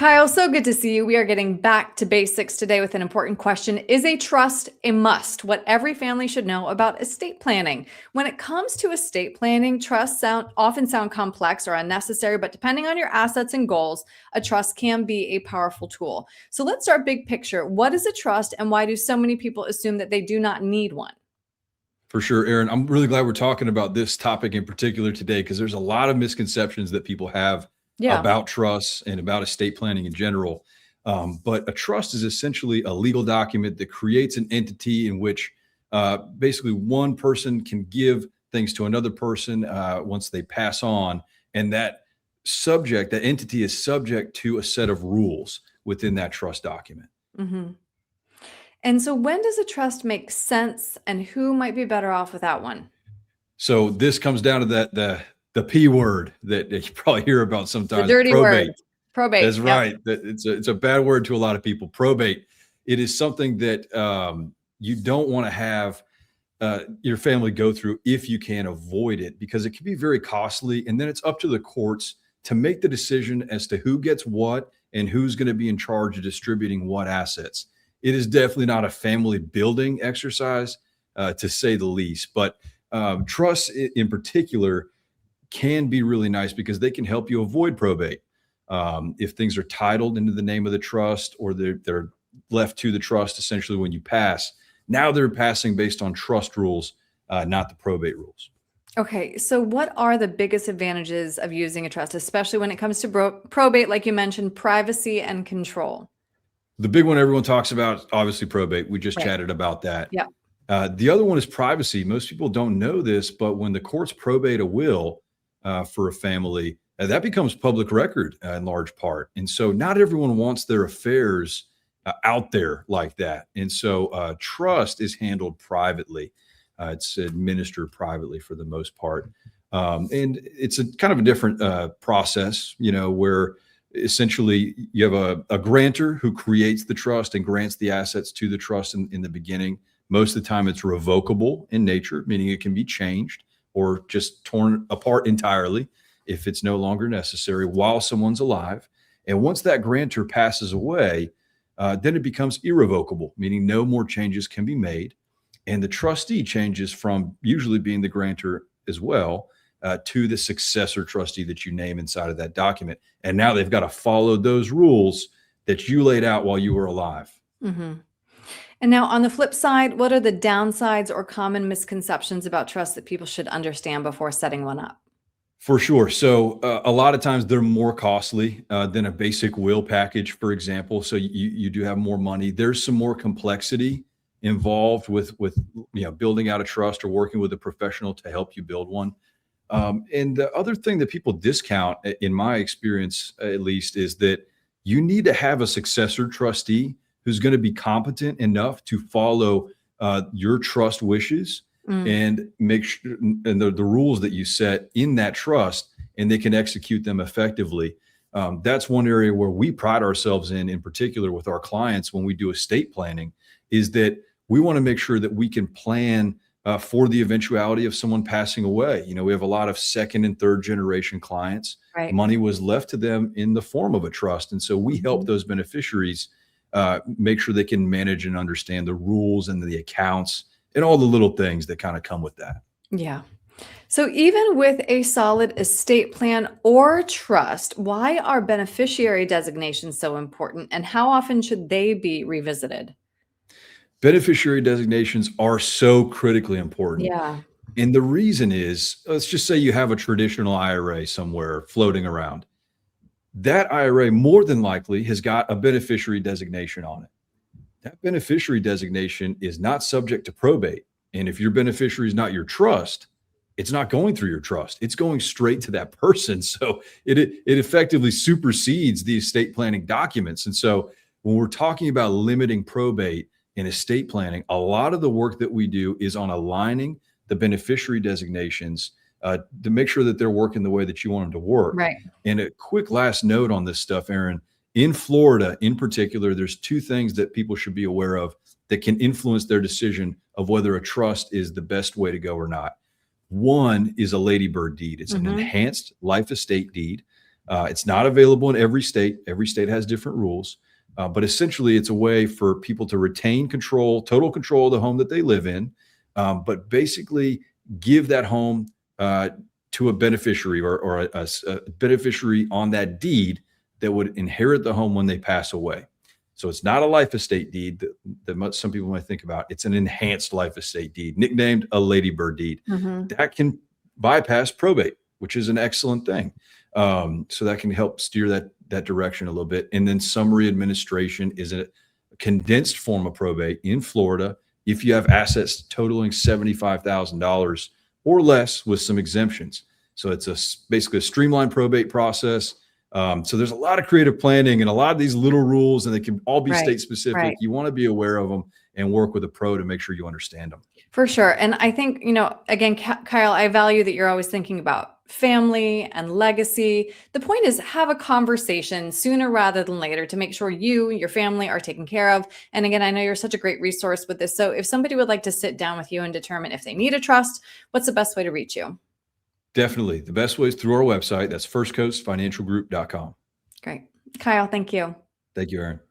Kyle, so good to see you. We are getting back to basics today with an important question. Is a trust a must? What every family should know about estate planning. When it comes to estate planning, trusts often sound complex or unnecessary, but depending on your assets and goals, a trust can be a powerful tool. So let's start big picture. What is a trust and why do so many people assume that they do not need one? For sure, Aaron. I'm really glad we're talking about this topic in particular today because there's a lot of misconceptions that people have Yeah. about trusts and about estate planning in general. But a trust is essentially a legal document that creates an entity in which basically one person can give things to another person once they pass on. And that entity is subject to a set of rules within that trust document. hmm And so when does a trust make sense and who might be better off without one? So this comes down to the P word that you probably hear about The sometimes, dirty word, probate. probate. That's Yep. right. It's a bad word to a lot of people. Probate. It is something that you don't want to have your family go through if you can avoid it, because it can be very costly. And then it's up to the courts to make the decision as to who gets what and who's going to be in charge of distributing what assets. It is definitely not a family building exercise, to say the least. But trusts in particular can be really nice because they can help you avoid probate. If things are titled into the name of the trust or they're left to the trust essentially when you pass, now they're passing based on trust rules, not the probate rules. Okay, so what are the biggest advantages of using a trust, especially when it comes to probate, like you mentioned, privacy and control? The big one everyone talks about is obviously probate. We just Right. chatted about that. Yeah. The other one is privacy. Most people don't know this, but when the courts probate a will for a family, that becomes public record in large part. And so not everyone wants their affairs out there like that. And so trust is handled privately. It's administered privately for the most part. And it's a kind of a different process, where essentially you have a grantor who creates the trust and grants the assets to the trust in the beginning. Most of the time it's revocable in nature, meaning it can be changed or just torn apart entirely if it's no longer necessary while someone's alive. And once that grantor passes away, then it becomes irrevocable, meaning no more changes can be made. And the trustee changes from usually being the grantor as well to the successor trustee that you name inside of that document. And now they've got to follow those rules that you laid out while you were alive. hmm And now, on the flip side, what are the downsides or common misconceptions about trust that people should understand before setting one up? For sure. So a lot of times they're more costly than a basic will package, for example. So you do have more money. There's some more complexity involved with building out a trust or working with a professional to help you build one. And the other thing that people discount, in my experience at least, is that you need to have a successor trustee who's going to be competent enough to follow your trust wishes Mm, and make sure and the rules that you set in that trust, and they can execute them effectively. That's one area where we pride ourselves in particular with our clients when we do estate planning, is that we want to make sure that we can plan for the eventuality of someone passing away. We have a lot of second and third generation clients. right. Money was left to them in the form of a trust. And so we help Mhm. those beneficiaries make sure they can manage and understand the rules and the accounts and all the little things that kind of come with that. Yeah. So, even with a solid estate plan or trust, why are beneficiary designations so important and how often should they be revisited? Beneficiary designations are so critically important. Yeah. And the reason is, let's just say you have a traditional IRA somewhere floating around. That IRA more than likely has got a beneficiary designation on it. That beneficiary designation is not subject to probate. And if your beneficiary is not your trust, it's not going through your trust. It's going straight to that person. So it effectively supersedes the estate planning documents. And so when we're talking about limiting probate in estate planning, a lot of the work that we do is on aligning the beneficiary designations to make sure that they're working the way that you want them to work. Right. And a quick last note on this stuff, Aaron. In Florida, in particular, there's two things that people should be aware of that can influence their decision of whether a trust is the best way to go or not. One is a ladybird deed. It's an hmm enhanced life estate deed. It's not available in every state. Every state has different rules. But essentially, it's a way for people to retain control, total control of the home that they live in, but basically give that home to a beneficiary or a beneficiary on that deed that would inherit the home when they pass away. So it's not a life estate deed that some people might think about. It's an enhanced life estate deed, nicknamed a ladybird deed. That can bypass probate, which is an excellent thing. So that can help steer that direction a little bit. And then summary administration is a condensed form of probate in Florida if you have assets totaling $75,000 or less with some exemptions. So it's basically a streamlined probate process. So there's a lot of creative planning and a lot of these little rules, and they can all be state specific. You want to be aware of them and work with a pro to make sure you understand them. For sure. And I think, again, Kyle, I value that you're always thinking about family and legacy. The point is, have a conversation sooner rather than later to make sure you and your family are taken care of. And again, I know you're such a great resource with this. So if somebody would like to sit down with you and determine if they need a trust, what's the best way to reach you? Definitely. The best way is through our website. That's firstcoastfinancialgroup.com. Great. Kyle, thank you. Thank you, Erin.